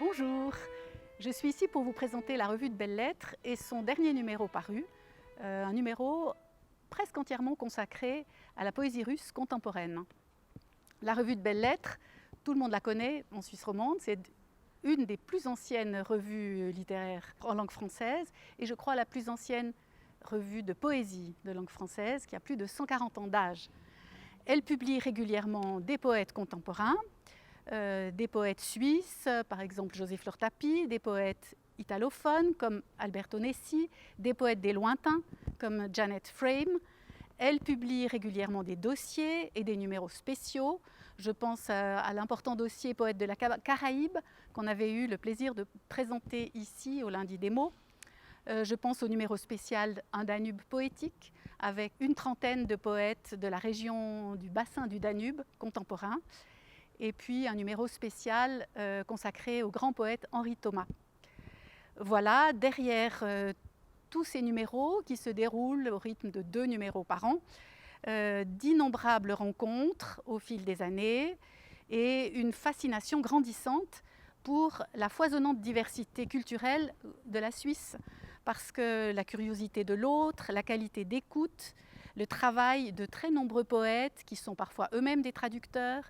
Bonjour, je suis ici pour vous présenter la revue de Belles Lettres et son dernier numéro paru, un numéro presque entièrement consacré à la poésie russe contemporaine. La revue de Belles Lettres, tout le monde la connaît en Suisse romande, c'est une des plus anciennes revues littéraires en langue française et je crois la plus ancienne revue de poésie de langue française qui a plus de 140 ans d'âge. Elle publie régulièrement des poètes contemporains, des poètes suisses, par exemple José Fleur Tapie, des poètes italophones comme Alberto Nessi, des poètes des lointains comme Janet Frame. Elle publie régulièrement des dossiers et des numéros spéciaux. Je pense à l'important dossier Poètes de la Caraïbe qu'on avait eu le plaisir de présenter ici au Lundi des mots. Je pense au numéro spécial Un Danube poétique avec une trentaine de poètes de la région du bassin du Danube contemporain. Et puis un numéro spécial consacré au grand poète Henri Thomas. Voilà, derrière tous ces numéros qui se déroulent au rythme de 2 numéros par an, d'innombrables rencontres au fil des années et une fascination grandissante pour la foisonnante diversité culturelle de la Suisse, parce que la curiosité de l'autre, la qualité d'écoute, le travail de très nombreux poètes qui sont parfois eux-mêmes des traducteurs,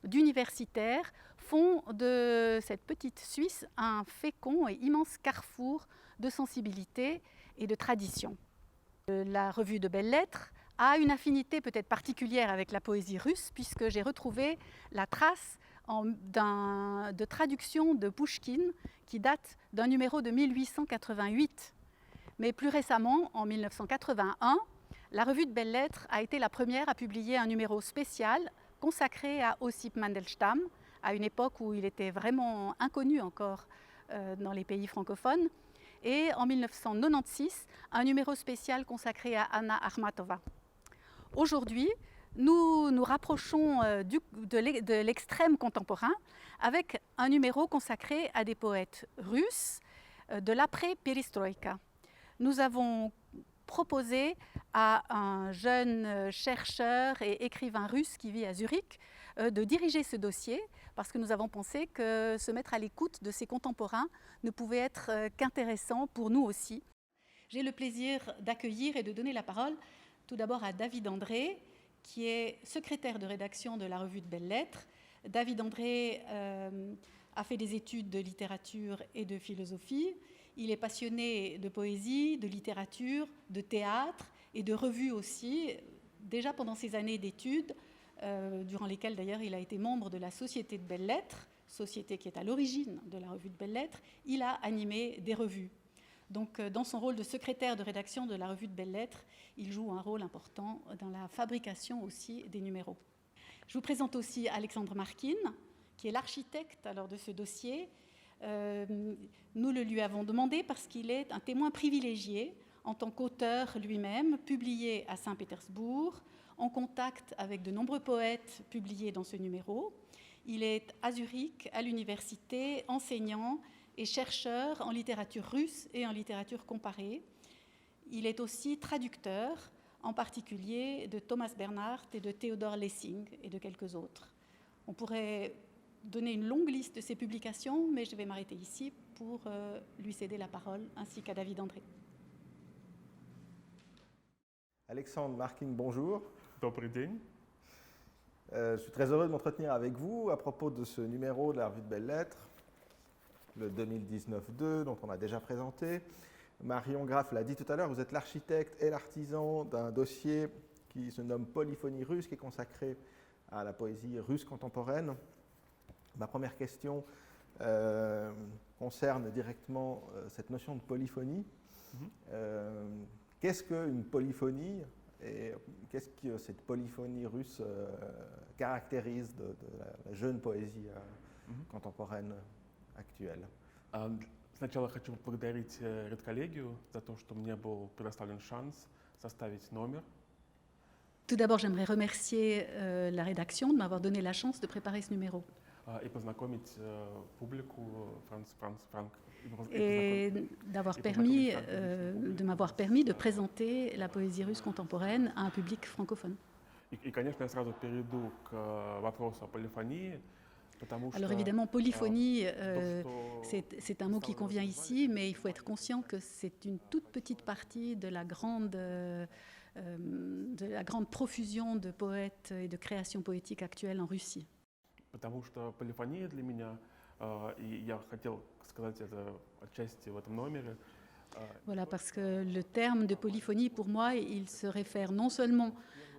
d'universitaires, font de cette petite Suisse un fécond et immense carrefour de sensibilité et de tradition. La revue de Belles Lettres a une affinité peut-être particulière avec la poésie russe puisque j'ai retrouvé la trace de traduction de Pouchkine qui date d'un numéro de 1888. Mais plus récemment, en 1981, la revue de Belles Lettres a été la première à publier un numéro spécial consacré à Ossip Mandelstam, à une époque où il était vraiment inconnu encore dans les pays francophones, et en 1996, un numéro spécial consacré à Anna Akhmatova. Aujourd'hui, nous nous rapprochons de l'extrême contemporain avec un numéro consacré à des poètes russes de l'après-pérestroïka. Nous avons proposé à un jeune chercheur et écrivain russe qui vit à Zurich de diriger ce dossier parce que nous avons pensé que se mettre à l'écoute de ses contemporains ne pouvait être qu'intéressant pour nous aussi. J'ai le plaisir d'accueillir et de donner la parole tout d'abord à David André, qui est secrétaire de rédaction de la revue de Belles Lettres. David André a fait des études de littérature et de philosophie. Il est passionné de poésie, de littérature, de théâtre et de revue aussi, déjà pendant ses années d'études, durant lesquelles d'ailleurs il a été membre de la Société de Belles Lettres, société qui est à l'origine de la revue de Belles Lettres. Il a animé des revues. Donc dans son rôle de secrétaire de rédaction de la revue de Belles Lettres, il joue un rôle important dans la fabrication aussi des numéros. Je vous présente aussi Alexandre Markin, qui est l'architecte alors de ce dossier. Nous le lui avons demandé parce qu'il est un témoin privilégié en tant qu'auteur lui-même, publié à Saint-Pétersbourg, en contact avec de nombreux poètes publiés dans ce numéro. Il est à Zurich, à l'université, enseignant et chercheur en littérature russe et en littérature comparée. Il est aussi traducteur, en particulier de Thomas Bernhard et de Theodor Lessing et de quelques autres. On pourrait donner une longue liste de ses publications, mais je vais m'arrêter ici pour lui céder la parole, ainsi qu'à David André. Alexandre Markin, bonjour. Добрый день. Je suis très heureux de m'entretenir avec vous à propos de ce numéro de la revue de Belles Lettres, le 2019-2, dont on a déjà présenté. Marion Graff l'a dit tout à l'heure, vous êtes l'architecte et l'artisan d'un dossier qui se nomme Polyphonie russe, qui est consacré à la poésie russe contemporaine. Ma première question concerne directement cette notion de polyphonie. Qu'est-ce qu'une polyphonie et qu'est-ce que cette polyphonie russe caractérise de la jeune poésie contemporaine actuelle? Сначала хочу поблагодарить редколлегию за то, что мне был предоставлен шанс составить номер. Tout d'abord, j'aimerais remercier la rédaction de m'avoir donné la chance de préparer ce numéro. И познакомить публику Et de m'avoir permis de présenter la poésie russe contemporaine à un public francophone. И, конечно, я сразу перейду к вопросу о полифонии. Потому Alors что évidemment, polyphonie, то, что c'est un mot qui convient ici, mais il faut être conscient que c'est une toute petite partie de la grande profusion de poètes et de créations poétiques actuelles en Russie. Потому что полифония для меня, и я хотел сказать это отчасти в этом номере. Voilà, parce que le terme de polyphonie, pour moi, il se réfère non seulement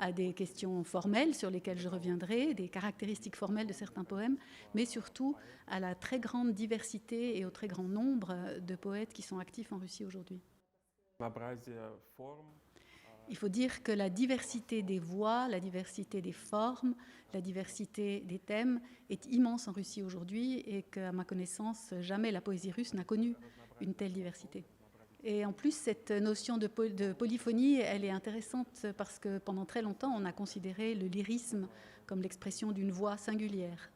à des questions formelles sur lesquelles je reviendrai, des caractéristiques formelles de certains poèmes, mais surtout à la très grande diversité et au très grand nombre de poètes qui sont actifs en Russie aujourd'hui. Разнообразие форм, Il faut dire que la diversité des voix, la diversité des formes, la diversité des thèmes est immense en Russie aujourd'hui et qu'à ma connaissance, jamais la poésie russe n'a connu une telle diversité. Et en plus, cette notion de polyphonie, elle est intéressante parce que pendant très longtemps, on a considéré le lyrisme comme l'expression d'une voix singulière.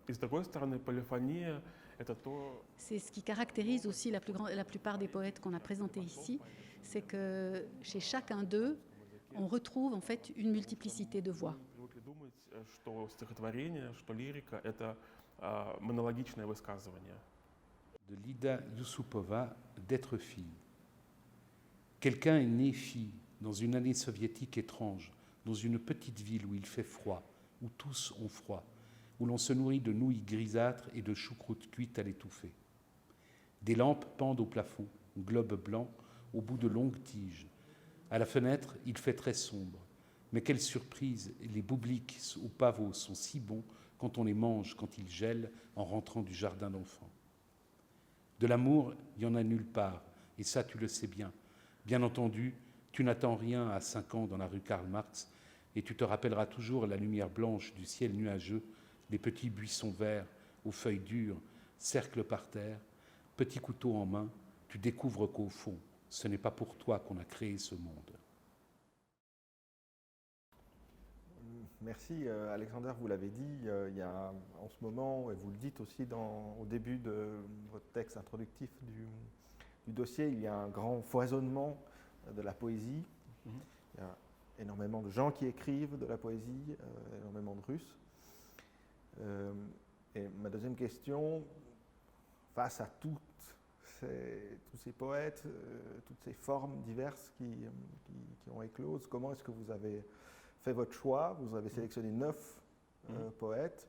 И с другой стороны, полифония — это то, C'est ce qui caractérise aussi la plupart des poètes qu'on a présentés ici, c'est que chez chacun d'eux, on retrouve en fait une multiplicité de voix. мы привыкли думать, что стихотворение, что лирика — это монологичное высказывание. De Lida Yusupova, d'être fille. Quelqu'un est né fille dans une année soviétique étrange, dans une petite ville où il fait froid, où tous ont froid, où l'on se nourrit de nouilles grisâtres et de choucroute cuite à l'étouffée. Des lampes pendent au plafond, globes blancs, au bout de longues tiges. À la fenêtre, il fait très sombre. Mais quelle surprise, les boubliques aux pavots sont si bons quand on les mange, quand ils gèlent en rentrant du jardin d'enfants. De l'amour, il n'y en a nulle part, et ça tu le sais bien. Bien entendu, tu n'attends rien à 5 ans dans la rue Karl Marx, et tu te rappelleras toujours la lumière blanche du ciel nuageux, les petits buissons verts aux feuilles dures, cercle par terre, petit couteau en main, tu découvres qu'au fond, ce n'est pas pour toi qu'on a créé ce monde. Merci Alexander, vous l'avez dit, il y a en ce moment, et vous le dites aussi au début de votre texte introductif du dossier, il y a un grand foisonnement de la poésie. Mhm. Il y a énormément de gens qui écrivent de la poésie, énormément de Russes. Et ma deuxième question, face à tous ces poètes, toutes ces formes diverses qui ont éclose, comment est-ce que vous avez fait votre choix? Vous avez sélectionné 9 poètes.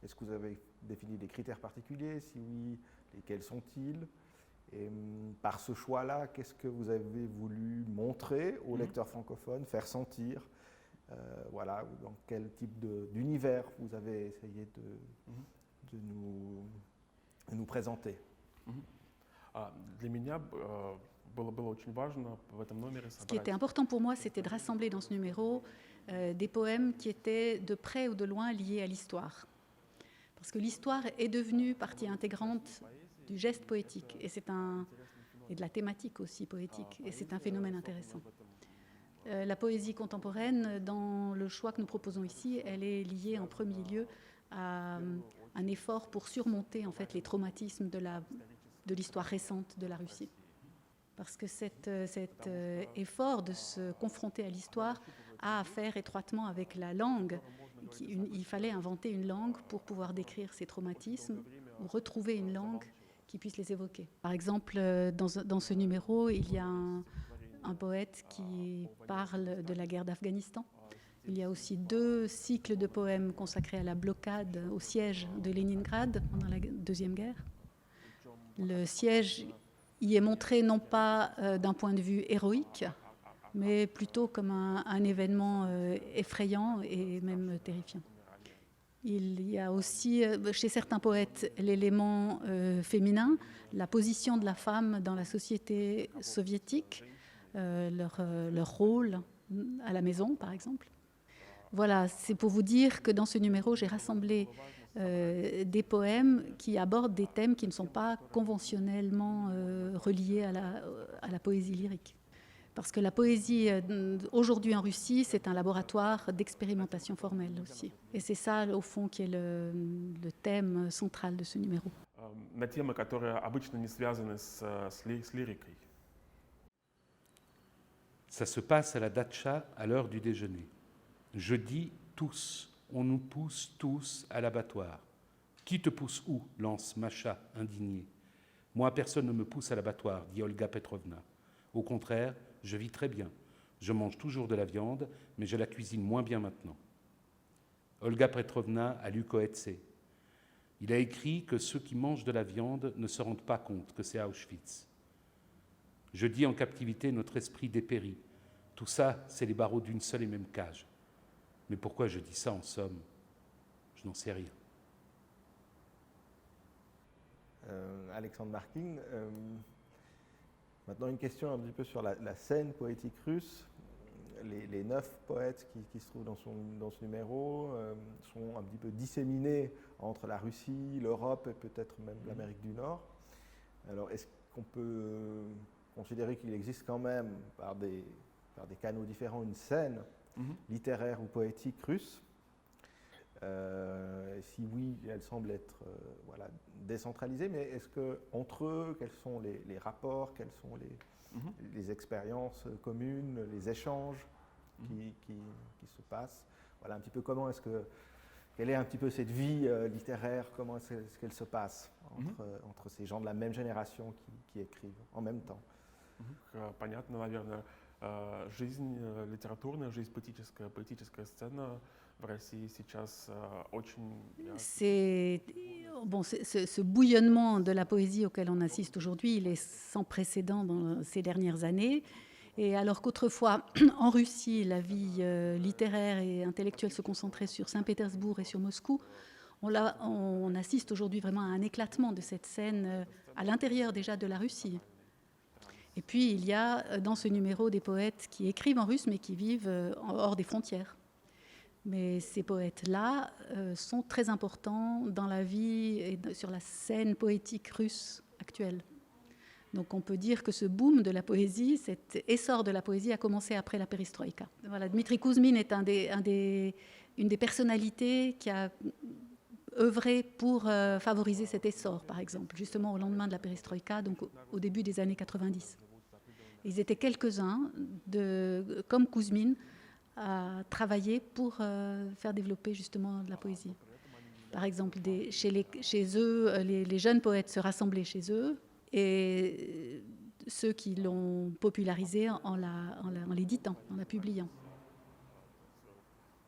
Est-ce que vous avez défini des critères particuliers? Si oui, lesquels sont-ils? Et par ce choix-là, qu'est-ce que vous avez voulu montrer aux lecteurs francophones, faire sentir? Voilà, dans quel type d'univers vous avez essayé de nous présenter? Для меня было очень важно в этом номере Ce qui était собрать important pour moi, c'était de rassembler dans ce numéro des poèmes qui étaient de près ou de loin liés à l'histoire. Parce que l'histoire est devenue partie intégrante du geste poétique et de la thématique aussi poétique. Et c'est un phénomène intéressant. La poésie contemporaine, dans le choix que nous proposons ici, elle est liée en premier lieu à un effort pour surmonter en fait les traumatismes de l'histoire récente de la Russie. Parce que cet effort de se confronter à l'histoire a à faire étroitement avec la langue. Il fallait inventer une langue pour pouvoir décrire ces traumatismes ou retrouver une langue qui puisse les évoquer. Par exemple, dans ce numéro, il y a un poète qui parle de la guerre d'Afghanistan. Il y a aussi 2 cycles de poèmes consacrés à la blocade, au siège de Leningrad pendant la Deuxième Guerre. Le siège y est montré non pas d'un point de vue héroïque, mais plutôt comme un événement effrayant et même terrifiant. Il y a aussi, chez certains poètes, l'élément féminin, la position de la femme dans la société soviétique, leur rôle à la maison, par exemple. Voilà, c'est pour vous dire que dans ce numéro, j'ai rassemblé des poèmes qui abordent des thèmes qui ne sont pas conventionnellement reliés à la poésie lyrique. Parce que la poésie, aujourd'hui en Russie, c'est un laboratoire d'expérimentation formelle aussi. Et c'est ça, au fond, qui est le thème central de ce numéro. на темы, которые обычно не связаны с лирикой. Ça se passe à la datcha à l'heure du déjeuner. Je dis tous, on nous pousse tous à l'abattoir. Qui te pousse où lance Masha, indignée. Moi, personne ne me pousse à l'abattoir, dit Olga Petrovna. Au contraire, je vis très bien. Je mange toujours de la viande, mais je la cuisine moins bien maintenant. Olga Petrovna a lu Coetzee. Il a écrit que ceux qui mangent de la viande ne se rendent pas compte que c'est Auschwitz. Je dis en captivité, notre esprit dépérit. Tout ça, c'est les barreaux d'une seule et même cage. Mais pourquoi je dis ça en somme? Je n'en sais rien. Alexandre Markin, maintenant une question un petit peu sur la scène poétique russe. Les 9 poètes qui se trouvent dans ce numéro sont un petit peu disséminés entre la Russie, l'Europe et peut-être même l'Amérique du Nord. Alors est-ce qu'on peut considérer qu'il existe quand même, par des canaux différents, une scène littéraire ou poétique russe? Si oui, elle semble être décentralisée, mais est-ce qu'entre eux, quels sont les rapports, quelles sont les expériences communes, les échanges qui se passent? Voilà un petit peu quelle est un petit peu cette vie littéraire, comment est-ce qu'elle se passe entre ces gens de la même génération qui écrivent en même temps? Понятно, наверное, жизнь литературная, жизнь политическая сцена в России сейчас очень... Ce bouillonnement de la poésie auquel on assiste aujourd'hui, il est sans précédent dans ces dernières années. Et alors qu'autrefois, en Russie, la vie littéraire et intellectuelle se concentrait sur Saint-Pétersbourg et sur Moscou, on assiste aujourd'hui vraiment à un éclatement de cette scène à l'intérieur déjà de la Russie. Et puis, il y a dans ce numéro des poètes qui écrivent en russe, mais qui vivent hors des frontières. Mais ces poètes-là sont très importants dans la vie et sur la scène poétique russe actuelle. Donc on peut dire que ce boom de la poésie, cet essor de la poésie a commencé après la perestroïka. Voilà, Dmitri Kouzmin est une des personnalités qui a œuvré pour favoriser cet essor, par exemple, justement au lendemain de la perestroïka, donc au début des années 90. Ils étaient quelques-uns, comme Kouzmin, à travailler pour faire développer justement de la poésie. Par exemple, chez eux, les jeunes poètes se rassemblaient chez eux, et ceux qui l'ont popularisé en l'éditant, en la publiant.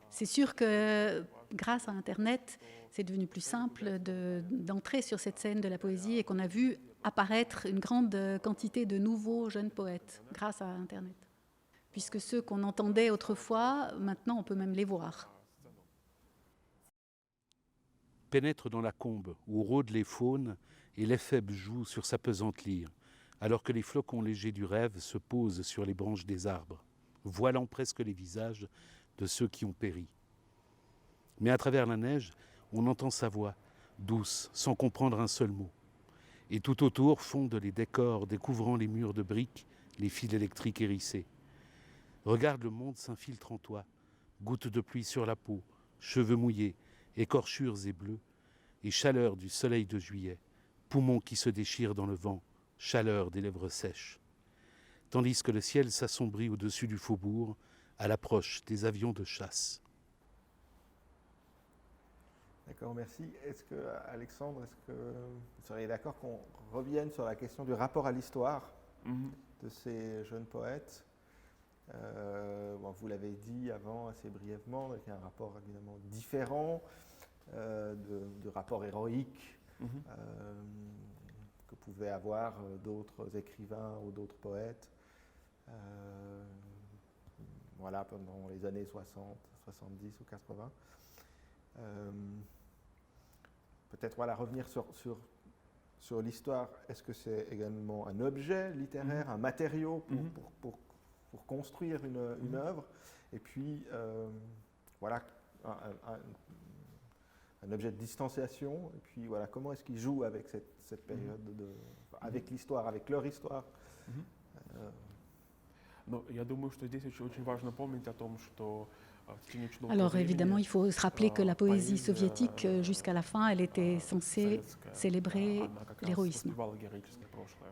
C'est sûr que grâce à Internet, c'est devenu plus simple d'entrer sur cette scène de la poésie et qu'on a vu apparaître une grande quantité de nouveaux jeunes poètes grâce à Internet. Puisque ceux qu'on entendait autrefois, maintenant on peut même les voir. Pénètre dans la combe où rôdent les faunes et l'éphèbe joue sur sa pesante lyre, alors que les flocons légers du rêve se posent sur les branches des arbres, voilant presque les visages de ceux qui ont péri. Mais à travers la neige, on entend sa voix, douce, sans comprendre un seul mot. Et tout autour fondent les décors découvrant les murs de briques, les fils électriques hérissés. Regarde le monde s'infiltre en toi, gouttes de pluie sur la peau, cheveux mouillés, écorchures et bleus, et chaleur du soleil de juillet, poumons qui se déchirent dans le vent, chaleur des lèvres sèches. Tandis que le ciel s'assombrit au-dessus du faubourg, à l'approche des avions de chasse. D'accord, merci. Alexandre, est-ce que vous seriez d'accord qu'on revienne sur la question du rapport à l'histoire de ces jeunes poètes? Vous l'avez dit avant assez brièvement, avec un rapport évidemment différent du rapport héroïque que pouvaient avoir d'autres écrivains ou d'autres poètes pendant les années 60, 70 ou 80. Peut-être revenir sur l'histoire. Est-ce que c'est également un objet littéraire, un matériau pour construire une œuvre? Et puis, un objet de distanciation. Et puis, comment est-ce qu'ils jouent avec cette période, avec l'histoire, avec leur histoire? Я думаю, что здесь очень важно помнить о том, что Alors évidemment, il faut se rappeler que la poésie soviétique, jusqu'à la fin, elle était censée célébrer l'héroïsme.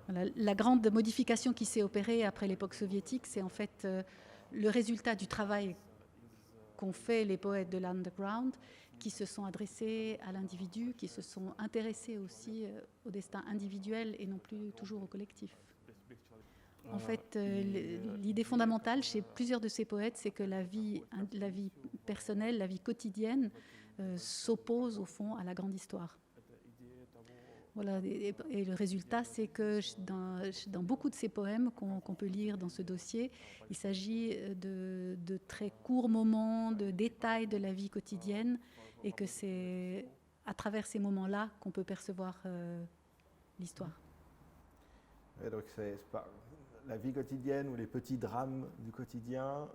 Voilà. La grande modification qui s'est opérée après l'époque soviétique, c'est en fait le résultat du travail qu'ont fait les poètes de l'underground, qui se sont adressés à l'individu, qui se sont intéressés aussi au destin individuel et non plus toujours au collectif. En fait, l'idée fondamentale chez plusieurs de ces poètes, c'est que la vie personnelle, la vie quotidienne, s'oppose au fond à la grande histoire. Voilà, et le résultat, c'est que dans beaucoup de ces poèmes qu'on peut lire dans ce dossier, il s'agit de très courts moments, de détails de la vie quotidienne, et que c'est à travers ces moments-là qu'on peut percevoir l'histoire. Et donc c'est pas la vie quotidienne ou les petits drames du quotidien,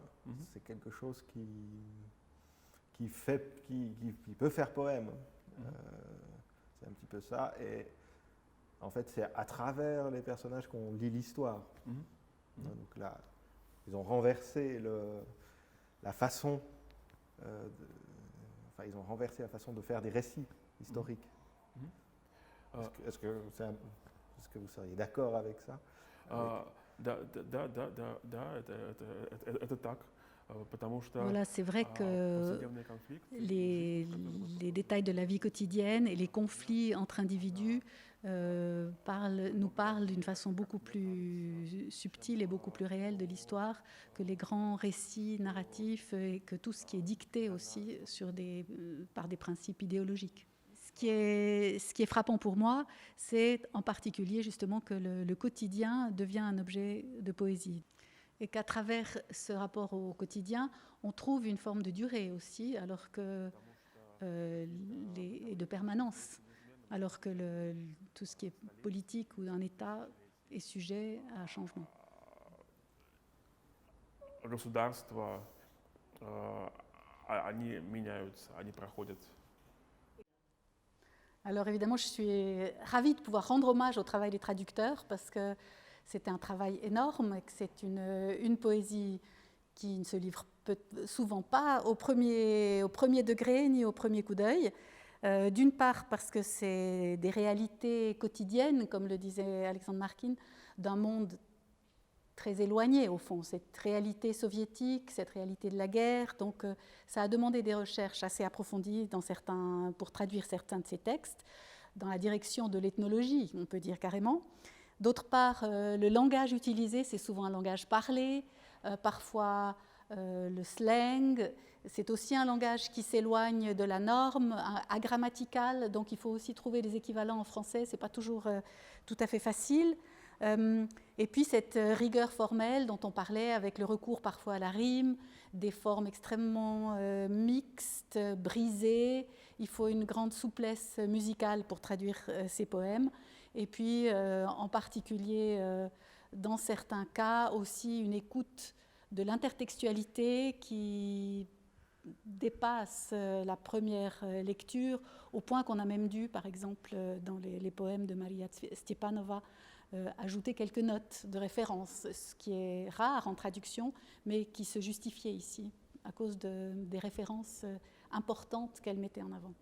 c'est quelque chose qui peut faire poème. C'est un petit peu ça, et en fait c'est à travers les personnages qu'on lit l'histoire. Donc là, ils ont renversé la façon, ils ont renversé la façon de faire des récits historiques. Est-ce que vous seriez d'accord avec ça? Это так, потому что Voilà, c'est vrai que повседневные конфликты les détails de la vie quotidienne et les conflits entre individus nous parlent d'une façon beaucoup plus subtile et beaucoup plus réelle de l'histoire que les grands récits narratifs et que tout ce qui est dicté aussi par des principes idéologiques. Ce qui est frappant pour moi, c'est en particulier justement que le quotidien devient un objet de poésie. Et qu'à travers ce rapport au quotidien, on trouve une forme de durée aussi, alors que, et de permanence, alors que tout ce qui est politique ou un État est sujet à changement. государства, они меняются, они проходят. Alors évidemment, je suis ravie de pouvoir rendre hommage au travail des traducteurs parce que c'était un travail énorme et que c'est une poésie qui ne se livre souvent pas au premier degré ni au premier coup d'œil. D'une part parce que c'est des réalités quotidiennes, comme le disait Alexandre Markin, d'un monde très éloigné au fond, cette réalité soviétique, cette réalité de la guerre. Donc ça a demandé des recherches assez approfondies pour traduire certains de ces textes, dans la direction de l'ethnologie, on peut dire carrément. D'autre part, le langage utilisé, c'est souvent un langage parlé, parfois le slang. C'est aussi un langage qui s'éloigne de la norme, agrammatical, donc il faut aussi trouver des équivalents en français, ce n'est pas toujours tout à fait facile. Et puis cette rigueur formelle dont on parlait, avec le recours parfois à la rime, des formes extrêmement mixtes, brisées. Il faut une grande souplesse musicale pour traduire ces poèmes. Et puis, en particulier, dans certains cas, aussi une écoute de l'intertextualité qui dépasse la première lecture, au point qu'on a même dû, par exemple, dans les poèmes de Maria Stepanova, ajouter quelques notes de référence, ce qui est rare en traduction, mais qui se justifiait ici, à cause des références importantes qu'elle mettait en avant.